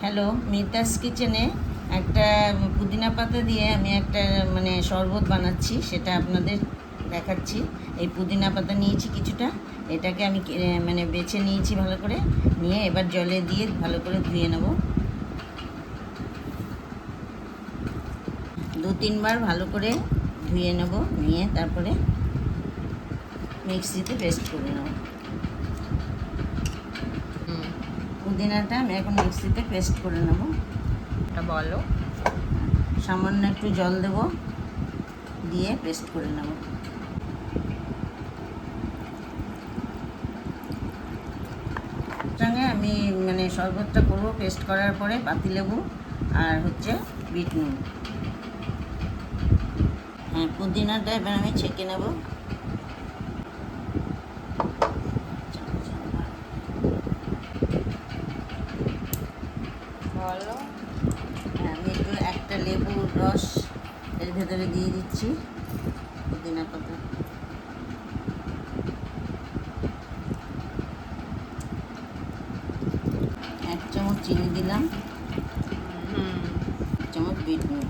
Hello, Mita's কিচেনে একটা পুদিনা পাতা দিয়ে আমি একটা শরবত বানাচ্ছি, সেটা আপনাদের দেখাচ্ছি। এই পুদিনা পাতা নিয়েছি কিছুটা, এটাকে আমি বেছে নিয়েছি ভালো করে, নিয়ে এবার জলে দিয়ে ভালো করে ধুয়ে নেব। 2-3 বার ভালো করে ধুয়ে নেব, নিয়ে তারপরে মিক্সিতে পেস্ট করে নেব। পুদিনাটা আমি এখন মিক্সিতে পেস্ট করে নেব। এটা বলো। সামান্য একটু জল দেব, দিয়ে পেস্ট করে নেব। সঙ্গে আমি শরবতটা করব পেস্ট করার পরে পাতিলেবু আর বিট নুন। হ্যাঁ, পুদিনাটা এবার আমি ছেঁকে নেব। বলো। হ্যাঁ, আমি একটা লেবুর রস এর ভেতরে দিয়ে দিচ্ছি, পুদিনা পাতা। এক চামচ চিনি দিলাম, 1 চামচ বিট নুন।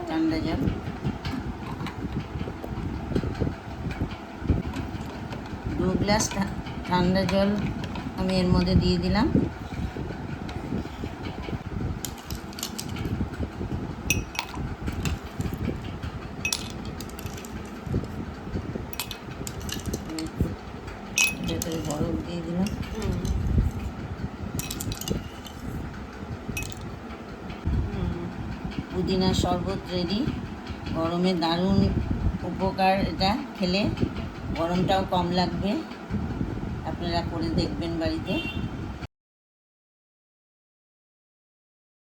ঠান্ডা জল, 2 গ্লাস ঠান্ডা জল আমি এর মধ্যে দিয়ে দিলাম। ভেতরে বরফ দিয়ে দিলাম। পুদিনা শরবত রেডি। গরমে দারুণ উপকার, এটা খেলে গরমটাও কম লাগবে। আপনারা করে দেখবেন বাড়িতে।